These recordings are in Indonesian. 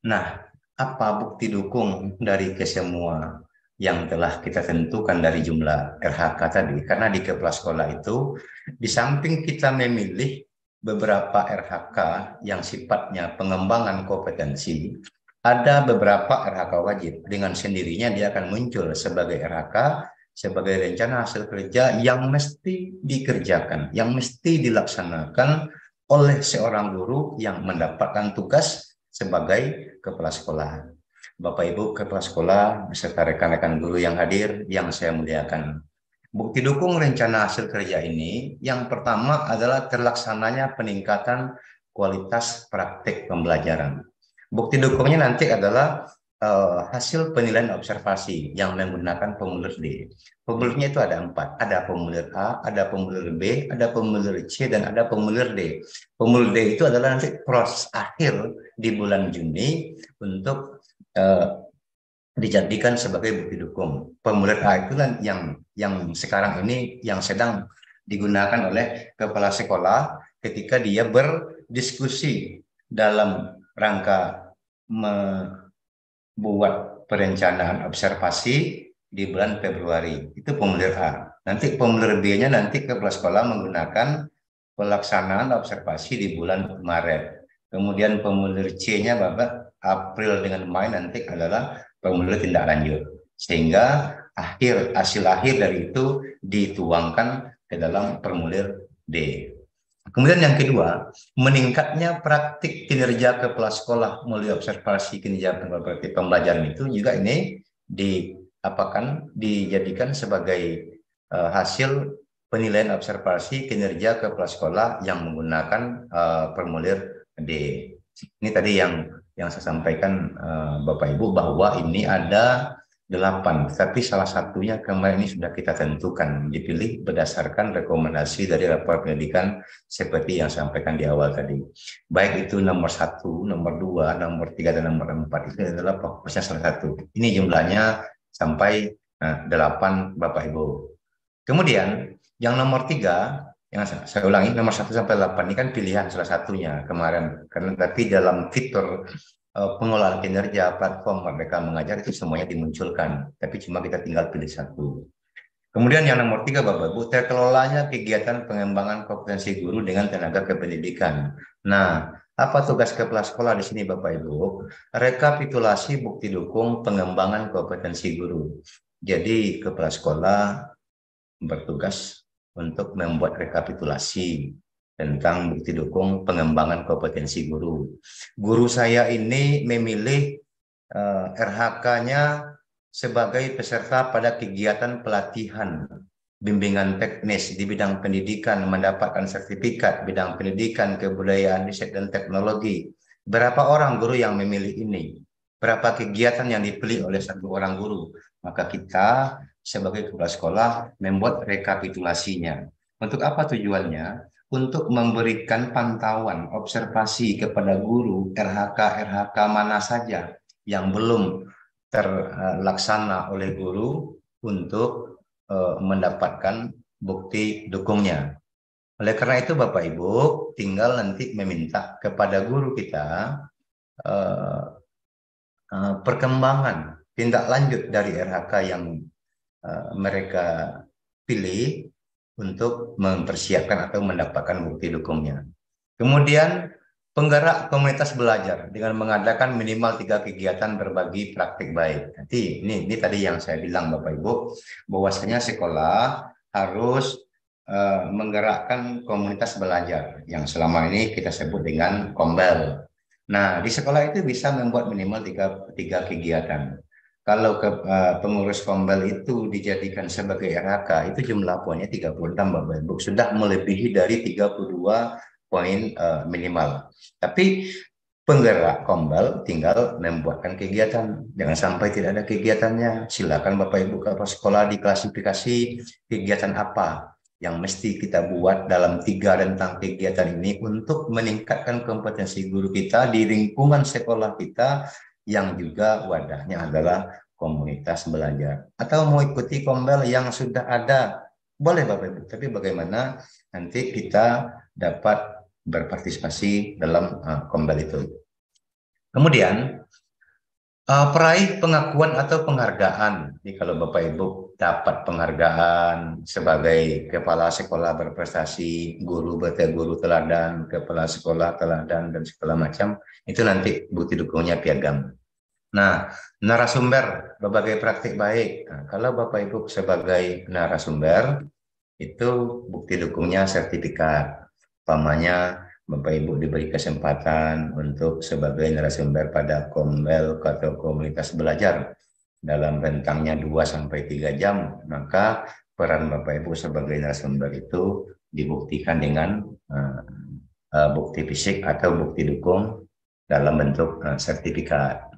Nah, apa bukti dukung dari kesemua yang telah kita tentukan dari jumlah RHK tadi? Karena di kepala sekolah itu, di samping kita memilih beberapa RHK yang sifatnya pengembangan kompetensi, ada beberapa RHK wajib. Dengan sendirinya dia akan muncul sebagai RHK, sebagai rencana hasil kerja yang mesti dikerjakan, yang mesti dilaksanakan oleh seorang guru yang mendapatkan tugas sebagai kepala sekolah. Bapak Ibu kepala sekolah beserta rekan-rekan guru yang hadir yang saya muliakan. Bukti dukung rencana hasil kerja ini yang pertama adalah terlaksananya peningkatan kualitas praktik pembelajaran. Bukti dukungnya nanti adalah hasil penilaian observasi yang menggunakan formulir D. Formulirnya itu ada 4, ada formulir A, ada formulir B, ada formulir C, dan ada formulir D. Formulir D itu adalah nanti proses akhir di bulan Juni untuk dijadikan sebagai bukti dukung. Formulir A itu kan yang sekarang ini yang sedang digunakan oleh kepala sekolah ketika dia berdiskusi dalam rangka membuat perencanaan observasi di bulan Februari. Itu formulir A. Nanti formulir B-nya nanti kepala sekolah menggunakan pelaksanaan observasi di bulan Maret. Kemudian formulir C-nya Bapak April dengan Mei nanti adalah formulir tindak lanjut. Sehingga hasil akhir dari itu dituangkan ke dalam formulir D. Kemudian yang kedua, meningkatnya praktik kinerja kepala sekolah melalui observasi kinerja praktik pembelajaran itu juga ini dijadikan sebagai hasil penilaian observasi kinerja kepala sekolah yang menggunakan formulir D. Ini tadi yang saya sampaikan Bapak Ibu bahwa ini ada 8, tapi salah satunya kemarin ini sudah kita tentukan, dipilih berdasarkan rekomendasi dari rapor pendidikan seperti yang saya sampaikan di awal tadi. Baik itu nomor 1, nomor 2, nomor 3, dan nomor 4 itu adalah fokusnya salah satu. Ini jumlahnya sampai 8 Bapak Ibu. Kemudian yang nomor 3, yang saya ulangi, nomor 1 sampai 8 ini kan pilihan salah satunya kemarin, karena tapi dalam fitur pengelolaan kinerja platform Merdeka Mengajar itu semuanya dimunculkan, tapi cuma kita tinggal pilih satu. Kemudian yang nomor 3 Bapak Ibu, terkelolanya kegiatan pengembangan kompetensi guru dengan tenaga kependidikan. Nah, apa tugas kepala sekolah di sini Bapak Ibu? Rekapitulasi bukti dukung pengembangan kompetensi guru. Jadi kepala sekolah bertugas untuk membuat rekapitulasi tentang bukti dukung pengembangan kompetensi guru. Guru saya ini memilih RHK-nya sebagai peserta pada kegiatan pelatihan bimbingan teknis di bidang pendidikan, mendapatkan sertifikat bidang pendidikan, kebudayaan, riset, dan teknologi. Berapa orang guru yang memilih ini? Berapa kegiatan yang dipilih oleh satu orang guru? Maka kita sebagai kepala sekolah membuat rekapitulasinya. Untuk apa tujuannya? Untuk memberikan pantauan, observasi kepada guru RHK mana saja yang belum terlaksana oleh guru untuk mendapatkan bukti dukungnya. Oleh karena itu Bapak Ibu tinggal nanti meminta kepada guru kita perkembangan tindak lanjut dari RHK yang mereka pilih untuk mempersiapkan atau mendapatkan bukti dukungnya. Kemudian penggerak komunitas belajar dengan mengadakan minimal 3 kegiatan berbagi praktik baik. Nanti ini tadi yang saya bilang Bapak Ibu, bahwasanya sekolah harus menggerakkan komunitas belajar yang selama ini kita sebut dengan Kombel. Nah, di sekolah itu bisa membuat minimal 3 kegiatan. Kalau pengurus Kombel itu dijadikan sebagai RHK, itu jumlah poinnya 36 Bapak Ibu, sudah melebihi dari 32 poin minimal. Tapi penggerak Kombel tinggal membuatkan kegiatan. Jangan sampai tidak ada kegiatannya. Silakan Bapak Ibu kepala sekolah diklasifikasi kegiatan apa yang mesti kita buat dalam 3 tentang kegiatan ini untuk meningkatkan kompetensi guru kita di lingkungan sekolah kita yang juga wadahnya adalah komunitas belajar. Atau mau ikuti Kombel yang sudah ada, boleh Bapak Ibu. Tapi bagaimana nanti kita dapat berpartisipasi dalam Kombel itu. Kemudian peraih pengakuan atau penghargaan. Jadi kalau Bapak Ibu dapat penghargaan sebagai kepala sekolah berprestasi, guru teladan, kepala sekolah teladan dan segala macam, itu nanti bukti dukungnya piagam. Nah, narasumber berbagai praktik baik. Nah, kalau Bapak Ibu sebagai narasumber, itu bukti dukungnya sertifikat. Umpamanya Bapak Ibu diberi kesempatan untuk sebagai narasumber pada Komel atau komunitas belajar dalam rentangnya 2 sampai 3 jam, maka peran Bapak Ibu sebagai narasumber itu dibuktikan dengan bukti fisik atau bukti dukung dalam bentuk sertifikat.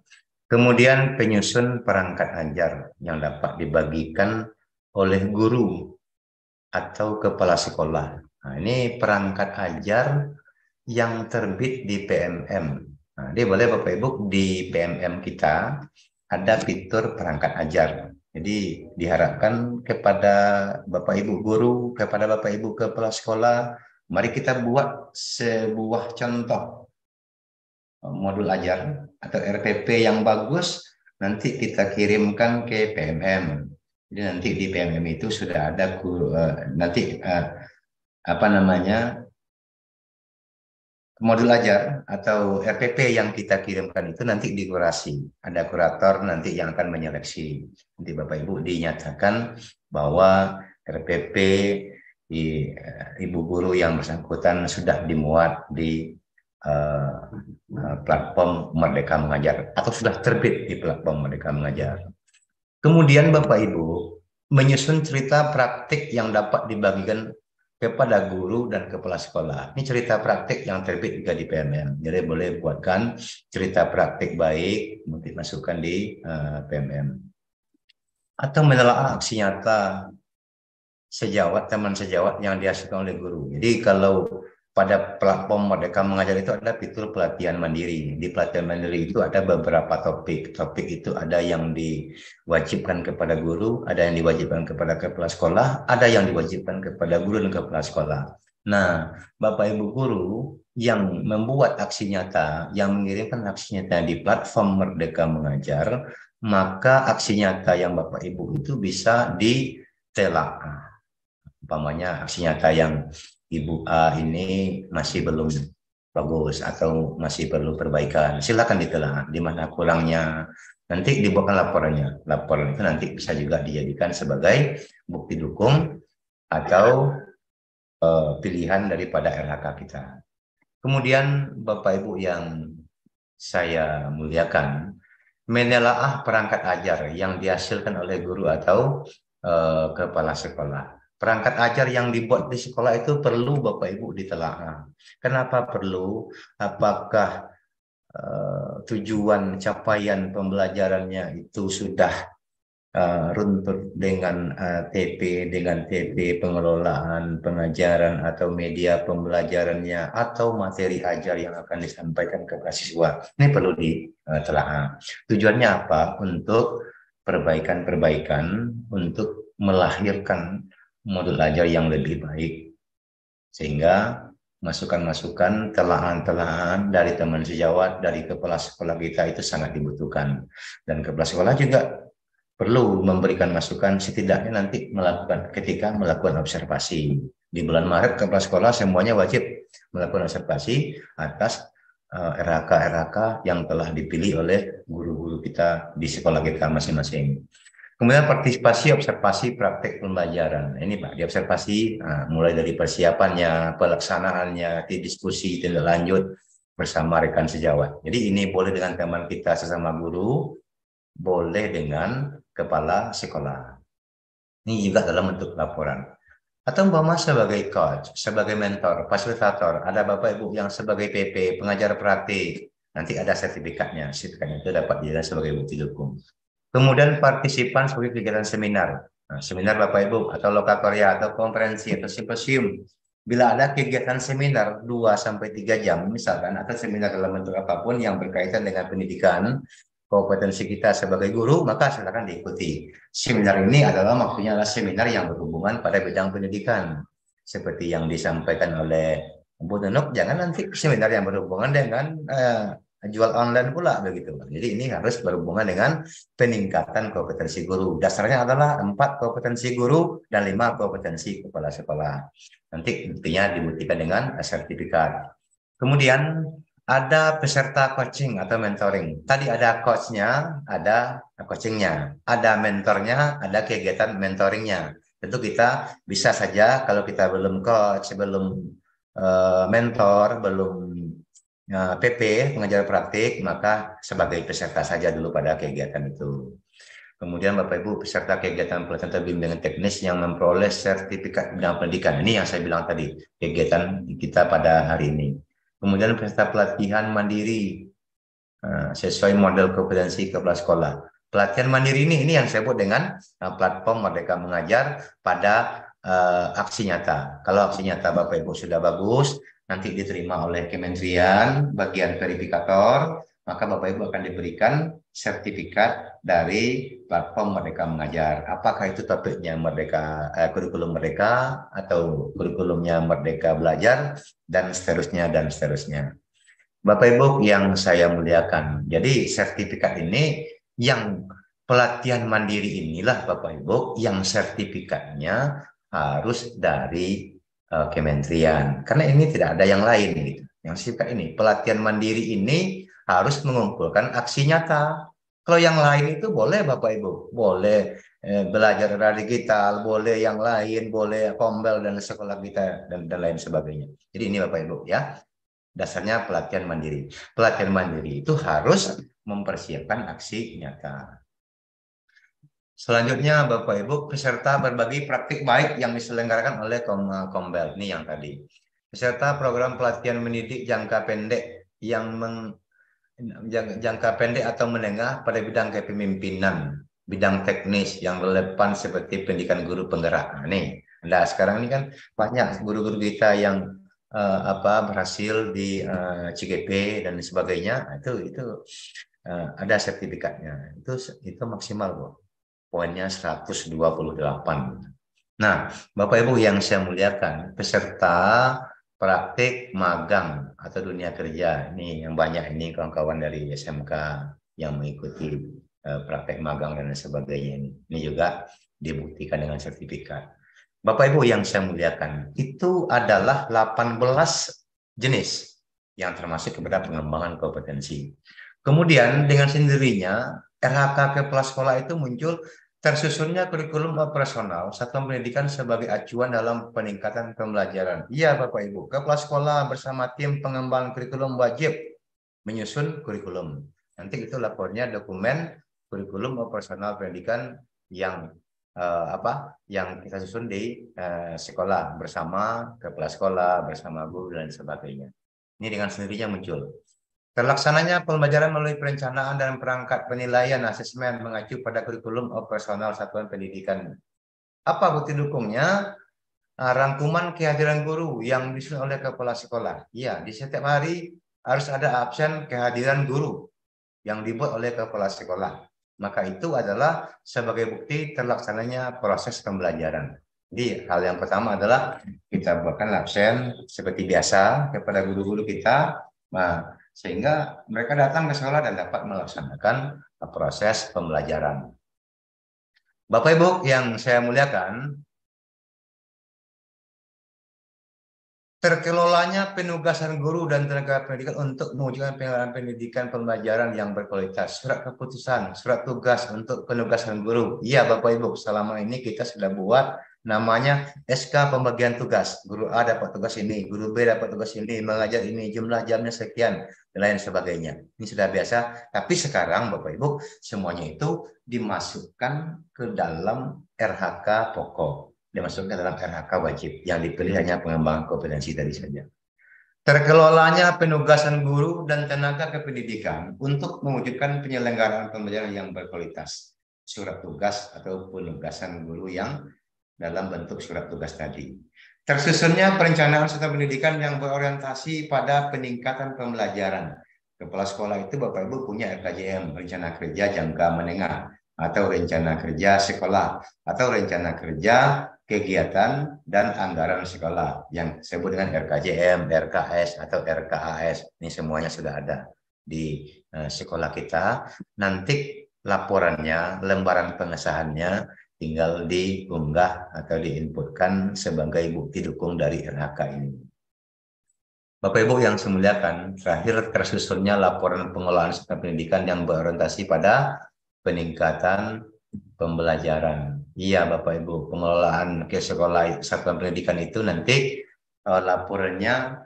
Kemudian penyusun perangkat ajar yang dapat dibagikan oleh guru atau kepala sekolah. Nah, ini perangkat ajar yang terbit di PMM. Nah, dia boleh Bapak Ibu di PMM kita ada fitur perangkat ajar. Jadi diharapkan kepada Bapak Ibu guru, kepada Bapak Ibu kepala sekolah, mari kita buat sebuah contoh modul ajar atau RPP yang bagus, nanti kita kirimkan ke PMM. Jadi nanti di PMM itu sudah ada nanti apa namanya modul ajar atau RPP yang kita kirimkan itu nanti dikurasi. Ada kurator nanti yang akan menyeleksi. Nanti Bapak Ibu dinyatakan bahwa RPP Ibu guru yang bersangkutan sudah dimuat di platform Merdeka Mengajar atau sudah terbit di platform Merdeka Mengajar. Kemudian Bapak Ibu menyusun cerita praktik yang dapat dibagikan kepada guru dan kepala sekolah. Ini cerita praktik yang terbit juga di PMM. Jadi boleh buatkan cerita praktik baik, nanti masukkan di PMM. Atau menelaah aksi nyata teman sejawat yang dihasilkan oleh guru. Jadi kalau pada platform Merdeka Mengajar itu ada fitur pelatihan mandiri. Di pelatihan mandiri itu ada beberapa topik. Topik itu ada yang diwajibkan kepada guru, ada yang diwajibkan kepada kepala sekolah, ada yang diwajibkan kepada guru dan kepala sekolah. Nah, Bapak Ibu guru yang membuat aksi nyata, yang mengirimkan aksi nyata di platform Merdeka Mengajar, maka aksi nyata yang Bapak Ibu itu bisa ditelaah. Umpamanya aksi nyata yang Ibu A ini masih belum bagus atau masih perlu perbaikan, silakan ditelah di mana kurangnya, nanti dibuatkan laporannya. Laporan itu nanti bisa juga dijadikan sebagai bukti dukung atau pilihan daripada RHK kita. Kemudian Bapak Ibu yang saya muliakan, menelaah perangkat ajar yang dihasilkan oleh guru atau kepala sekolah. Perangkat ajar yang dibuat di sekolah itu perlu Bapak Ibu ditelaah. Kenapa perlu? Apakah tujuan capaian pembelajarannya itu sudah runtut dengan TP pengelolaan pengajaran atau media pembelajarannya atau materi ajar yang akan disampaikan kepada siswa. Ini perlu ditelaah. Tujuannya apa? Untuk perbaikan-perbaikan, untuk melahirkan modul ajar yang lebih baik. Sehingga masukan-masukan, telahan-telahan dari teman sejawat, dari kepala sekolah kita itu sangat dibutuhkan. Dan kepala sekolah juga perlu memberikan masukan setidaknya nanti ketika melakukan observasi. Di bulan Maret kepala sekolah semuanya wajib melakukan observasi atas RHK-RHK yang telah dipilih oleh guru-guru kita di sekolah kita masing-masing. Kemudian partisipasi observasi praktek pembelajaran. Ini Pak, diobservasi mulai dari persiapannya, pelaksanaannya, diskusi tindak lanjut bersama rekan sejawat. Jadi ini boleh dengan teman kita sesama guru, boleh dengan kepala sekolah. Ini juga dalam bentuk laporan. Atau umpama sebagai coach, sebagai mentor, fasilitator, ada Bapak Ibu yang sebagai PP, pengajar praktik, nanti ada sertifikatnya. Sertifikatnya itu dapat dilihat sebagai bukti dukung. Kemudian partisipan sebagai kegiatan seminar. Nah, seminar Bapak Ibu atau lokatorya atau konferensi atau simposium. Bila ada kegiatan seminar 2-3 jam misalkan atau seminar dalam bentuk apapun yang berkaitan dengan pendidikan, kompetensi kita sebagai guru, maka silakan diikuti. Seminar ini maksudnya adalah seminar yang berhubungan pada bidang pendidikan. Seperti yang disampaikan oleh Bu Nunuk, jangan nanti seminar yang berhubungan dengan jual online pula begitu. Jadi ini harus berhubungan dengan peningkatan kompetensi guru. Dasarnya adalah 4 kompetensi guru dan 5 kompetensi kepala sekolah. Nanti intinya dibuktikan dengan sertifikat. Kemudian ada peserta coaching atau mentoring. Tadi ada coachnya, ada coachingnya, ada mentornya, ada kegiatan mentoringnya. Tentu kita bisa saja kalau kita belum coach, belum mentor, belum PP, pengajar praktik, maka sebagai peserta saja dulu pada kegiatan itu. Kemudian Bapak Ibu peserta kegiatan pelatihan atau bimbingan teknis yang memperoleh sertifikat bidang pendidikan. Ini yang saya bilang tadi, kegiatan kita pada hari ini. Kemudian peserta pelatihan mandiri sesuai model kompetensi kepala sekolah. Pelatihan mandiri ini yang saya sebut dengan platform Merdeka Mengajar pada aksi nyata. Kalau aksi nyata Bapak Ibu sudah bagus, nanti diterima oleh Kementerian bagian verifikator, maka Bapak Ibu akan diberikan sertifikat dari platform Merdeka Mengajar. Apakah itu topiknya Merdeka kurikulum Merdeka atau kurikulumnya Merdeka Belajar dan seterusnya dan seterusnya. Bapak Ibu yang saya muliakan. Jadi sertifikat ini yang pelatihan mandiri inilah Bapak Ibu yang sertifikatnya harus dari kementerian. Karena ini tidak ada yang lain gitu. Yang sertifikat ini pelatihan mandiri ini harus mengumpulkan aksi nyata. Kalau yang lain itu boleh Bapak Ibu, boleh belajar era digital, boleh yang lain, boleh Kombel dan sekolah kita dan lain sebagainya. Jadi ini Bapak Ibu ya. Dasarnya pelatihan mandiri. Pelatihan mandiri itu harus mempersiapkan aksi nyata. Selanjutnya Bapak Ibu, peserta berbagi praktik baik yang diselenggarakan oleh Kombel. Ini yang tadi. Peserta program pelatihan mendidik jangka pendek yang jangka pendek atau menengah pada bidang kepemimpinan, bidang teknis yang relevan seperti pendidikan guru penggerak. Nah, nih, sekarang ini kan banyak guru-guru kita yang berhasil di CGP dan sebagainya, itu ada sertifikatnya, itu maksimal kok, poinnya 128. Nah, Bapak Ibu yang saya muliakan, peserta praktik magang atau dunia kerja ini yang banyak, ini kawan-kawan dari SMK yang mengikuti praktek magang dan sebagainya, ini juga dibuktikan dengan sertifikat. Bapak Ibu yang saya muliakan, itu adalah 18 jenis yang termasuk kepada pengembangan kompetensi. Kemudian dengan sendirinya RHK kepala sekolah itu muncul tersusunnya kurikulum operasional satuan pendidikan sebagai acuan dalam peningkatan pembelajaran. Iya Bapak Ibu, kepala sekolah bersama tim pengembangan kurikulum wajib menyusun kurikulum. Nanti itu lapornya dokumen kurikulum operasional pendidikan yang yang kita susun di sekolah bersama kepala sekolah, bersama guru dan sebagainya. Ini dengan sendirinya muncul. Terlaksananya pembelajaran melalui perencanaan dan perangkat penilaian asesmen mengacu pada kurikulum operasional satuan pendidikan. Apa bukti dukungnya? Rangkuman kehadiran guru yang disusun oleh kepala sekolah. Iya, di setiap hari harus ada absen kehadiran guru yang dibuat oleh kepala sekolah. Maka itu adalah sebagai bukti terlaksananya proses pembelajaran. Jadi hal yang pertama adalah kita buatkan absen seperti biasa kepada guru-guru kita, sehingga mereka datang ke sekolah dan dapat melaksanakan proses pembelajaran. Bapak Ibu yang saya muliakan, terkelolanya penugasan guru dan tenaga pendidikan untuk mewujudkan penyelenggaraan pendidikan pembelajaran yang berkualitas. Surat keputusan, surat tugas untuk penugasan guru. Iya Bapak Ibu, selama ini kita sudah buat namanya SK pembagian tugas. Guru A dapat tugas ini, guru B dapat tugas ini, mengajar ini, jumlah jamnya sekian, dan lain sebagainya. Ini sudah biasa, tapi sekarang Bapak Ibu, semuanya itu dimasukkan ke dalam RHK pokok. Dimasukkan dalam RHK wajib, yang dipilih hanya pengembangan kompetensi tadi saja. Terkelolanya penugasan guru dan tenaga kependidikan untuk mewujudkan penyelenggaraan pembelajaran yang berkualitas. Surat tugas atau penugasan guru yang dalam bentuk surat tugas tadi. Tersusunnya perencanaan serta pendidikan yang berorientasi pada peningkatan pembelajaran. Kepala sekolah itu Bapak Ibu punya RKJM, rencana kerja jangka menengah, atau rencana kerja sekolah, atau rencana kerja kegiatan dan anggaran sekolah yang disebut dengan RKJM, RKS, atau RKAS. Ini semuanya sudah ada di sekolah kita. Nanti laporannya, lembaran pengesahannya tinggal diunggah atau diinputkan sebagai bukti dukung dari LHK ini. Bapak Ibu yang saya muliakan, terakhir tersusunnya laporan pengelolaan sistem pendidikan yang berorientasi pada peningkatan pembelajaran. Iya Bapak Ibu, pengelolaan ke sekolah satuan pendidikan itu nanti laporannya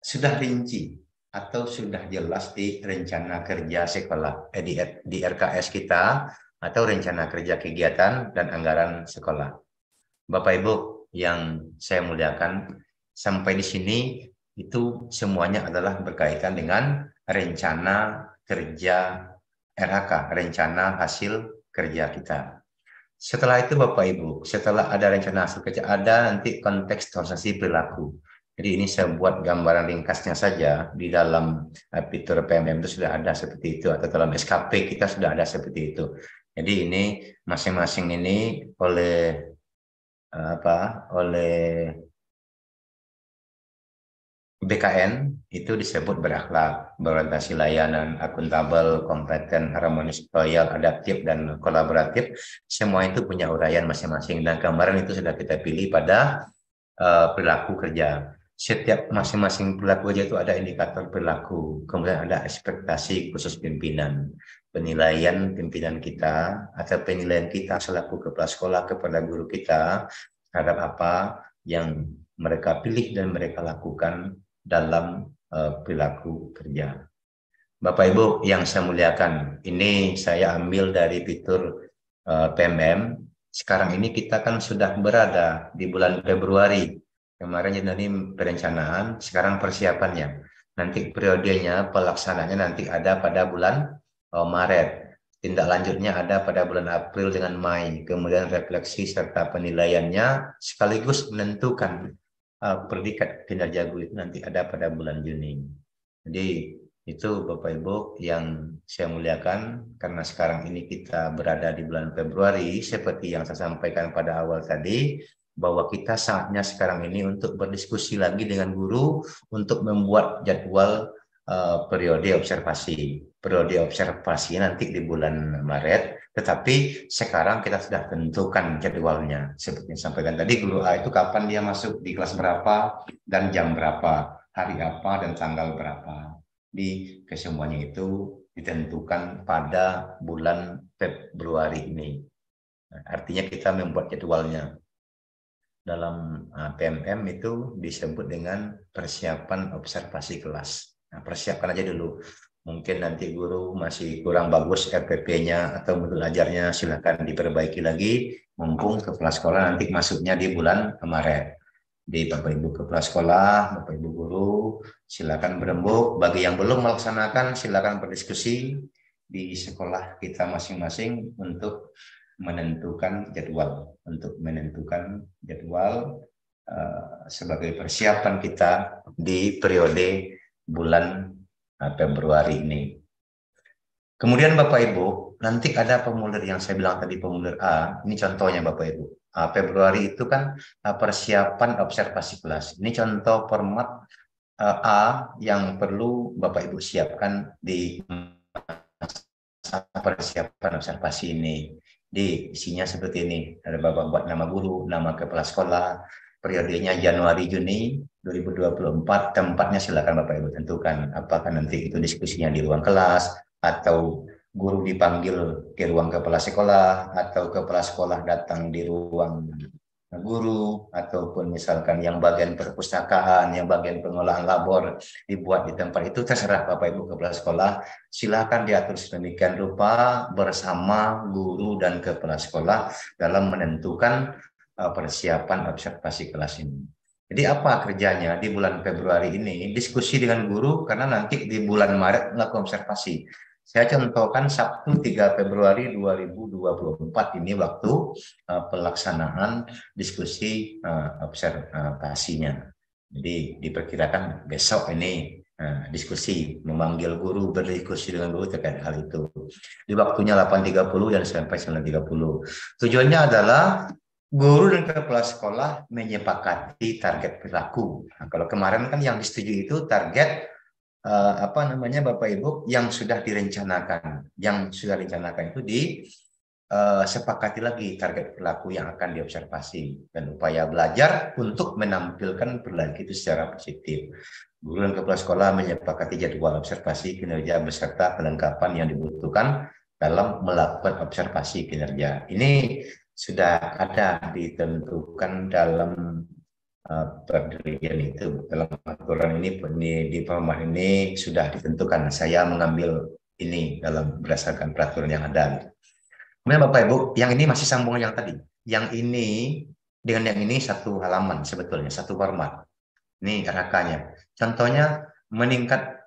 sudah rinci atau sudah jelas di rencana kerja sekolah, di RKS kita atau rencana kerja kegiatan dan anggaran sekolah. Bapak Ibu yang saya muliakan, sampai di sini itu semuanya adalah berkaitan dengan rencana kerja RHK, rencana hasil kerja kita. Setelah itu Bapak Ibu, setelah ada rencana hasil kerja, ada nanti kontekstualisasi perilaku. Jadi ini saya buat gambaran ringkasnya saja. Di dalam fitur PMM itu sudah ada seperti itu, atau dalam SKP kita sudah ada seperti itu. Jadi ini masing-masing ini oleh BKN itu disebut berakhlak, berorientasi layanan, akuntabel, kompeten, harmonis, loyal, adaptif, dan kolaboratif. Semua itu punya uraian masing-masing, dan gambaran itu sudah kita pilih pada perilaku kerja. Setiap masing-masing perilaku kerja itu ada indikator perilaku, kemudian ada ekspektasi khusus pimpinan, penilaian pimpinan kita atau penilaian kita selaku kepala sekolah kepada guru kita terhadap apa yang mereka pilih dan mereka lakukan dalam perilaku kerja. Bapak Ibu yang saya muliakan, ini saya ambil dari fitur PMM. Sekarang ini kita kan sudah berada di bulan Februari. Kemarin jadi perencanaan, sekarang persiapannya. Nanti periodenya, pelaksanaannya nanti ada pada bulan Maret. Tindak lanjutnya ada pada bulan April dengan Mei. Kemudian refleksi serta penilaiannya sekaligus menentukan predikat kinerja guru itu nanti ada pada bulan Juni. Jadi itu Bapak Ibu yang saya muliakan, karena sekarang ini kita berada di bulan Februari, seperti yang saya sampaikan pada awal tadi, bahwa kita saatnya sekarang ini untuk berdiskusi lagi dengan guru untuk membuat jadwal periode observasi. Periode observasi nanti di bulan Maret, tetapi sekarang kita sudah tentukan jadwalnya. Seperti yang sampaikan tadi, guru A itu kapan dia masuk di kelas berapa dan jam berapa, hari apa dan tanggal berapa. Di kesemuanya itu ditentukan pada bulan Februari ini. Artinya kita membuat jadwalnya. Dalam PMM itu disebut dengan persiapan observasi kelas. Nah, persiapkan aja dulu. Mungkin nanti guru masih kurang bagus RPP-nya atau modul ajarnya, silakan diperbaiki lagi. Mumpung kepala sekolah nanti masuknya di bulan Maret. Di Bapak Ibu kepala sekolah, Bapak Ibu guru, silakan berembuk. Bagi yang belum melaksanakan, silakan berdiskusi di sekolah kita masing-masing untuk menentukan jadwal, sebagai persiapan kita di periode bulan Februari ini. Kemudian Bapak Ibu, nanti ada pemulir yang saya bilang tadi, pemulir A. Ini contohnya Bapak Ibu. Februari itu kan persiapan observasi kelas. Ini contoh format A yang perlu Bapak Ibu siapkan di persiapan observasi ini. Di isinya seperti ini. Ada Bapak buat nama guru, nama kepala sekolah, periodenya Januari Juni 2024, tempatnya silakan Bapak Ibu tentukan. Apakah nanti itu diskusinya di ruang kelas, atau guru dipanggil ke ruang kepala sekolah, atau kepala sekolah datang di ruang guru, ataupun misalkan yang bagian perpustakaan, yang bagian pengolahan labor dibuat di tempat itu, terserah Bapak Ibu kepala sekolah. Silakan diatur sedemikian rupa bersama guru dan kepala sekolah dalam menentukan persiapan observasi kelas ini. Jadi apa kerjanya di bulan Februari ini? Diskusi dengan guru, karena nanti di bulan Maret melakukan observasi. Saya contohkan Sabtu 3 Februari 2024 ini waktu pelaksanaan diskusi observasinya. Jadi diperkirakan besok ini diskusi, memanggil guru, berdiskusi dengan guru terkait hal itu. Di waktunya 8.30 dan sampai 9.30. Tujuannya adalah guru dan kepala sekolah menyepakati target perilaku. Nah, kalau kemarin kan yang disetujui itu target apa namanya Bapak Ibu yang sudah direncanakan, itu sepakati lagi target perilaku yang akan diobservasi dan upaya belajar untuk menampilkan perilaku itu secara positif. Guru dan kepala sekolah menyepakati jadwal observasi kinerja beserta kelengkapan yang dibutuhkan dalam melakukan observasi kinerja. Ini sudah ada ditentukan dalam pendirian itu, dalam aturan ini di perumahan ini sudah ditentukan. Saya mengambil ini berdasarkan peraturan yang ada. Kemudian Bapak Ibu, yang ini masih sambungan yang tadi. Yang ini dengan yang ini satu halaman sebetulnya, satu format. Ini RHK-nya. Contohnya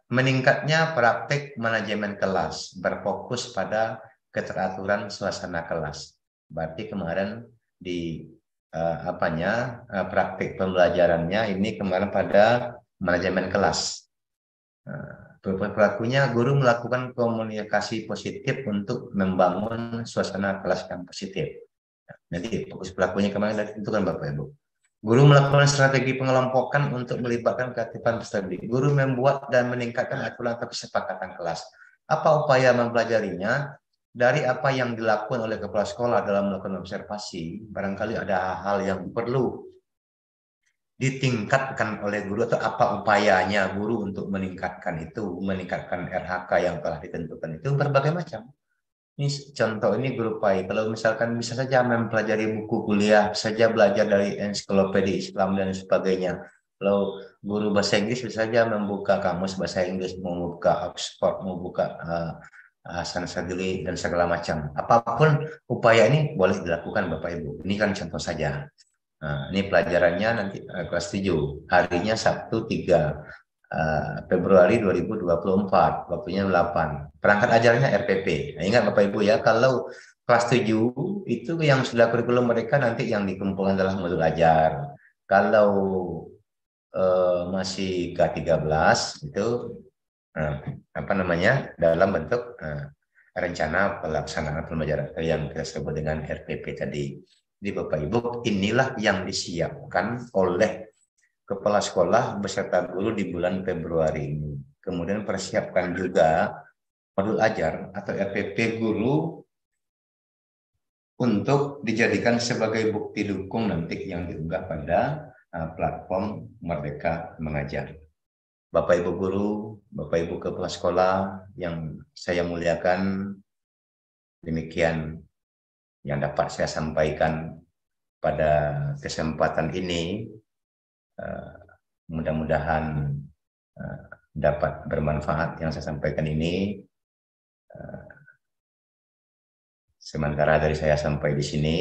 meningkatnya praktik manajemen kelas berfokus pada keteraturan suasana kelas. Berarti kemarin di praktik pembelajarannya ini kemarin pada manajemen kelas. Pelakunya guru melakukan komunikasi positif untuk membangun suasana kelas yang positif. Jadi fokus pelakunya kemarin itu kan Bapak Ibu. Guru melakukan strategi pengelompokan untuk melibatkan keaktifan peserta didik. Guru membuat dan meningkatkan aturan atau kesepakatan kelas. Apa upaya mempelajarinya? Dari apa yang dilakukan oleh kepala sekolah dalam melakukan observasi, barangkali ada hal yang perlu ditingkatkan oleh guru atau apa upayanya guru untuk meningkatkan RHK yang telah ditentukan itu berbagai macam. Ini contoh ini guru PAI. Kalau misalkan bisa saja mempelajari buku kuliah, saja belajar dari ensiklopedia Islam dan sebagainya. Kalau guru bahasa Inggris bisa saja membuka kamus bahasa Inggris, membuka Oxford, membuka Hasan Sadili dan segala macam. Apapun upaya ini boleh dilakukan Bapak Ibu. Ini kan contoh saja. Nah, ini pelajarannya nanti kelas 7. Harinya Sabtu 3 Februari 2024, waktunya 8. Perangkat ajarnya RPP. Nah, ingat Bapak Ibu ya, kalau kelas 7 itu yang sudah kurikulum mereka nanti yang dikumpulkan adalah modul ajar. Kalau masih K13 itu dalam bentuk rencana pelaksanaan pembelajaran yang kita sebut dengan RPP tadi. Di Bapak Ibu, inilah yang disiapkan oleh kepala sekolah beserta guru di bulan Februari ini. Kemudian persiapkan juga modul ajar atau RPP guru untuk dijadikan sebagai bukti dukung nanti yang diunggah pada platform Merdeka Mengajar. Bapak Ibu guru, Bapak Ibu kepala sekolah yang saya muliakan, demikian yang dapat saya sampaikan pada kesempatan ini. Mudah-mudahan dapat bermanfaat yang saya sampaikan ini. Sementara dari saya sampai di sini,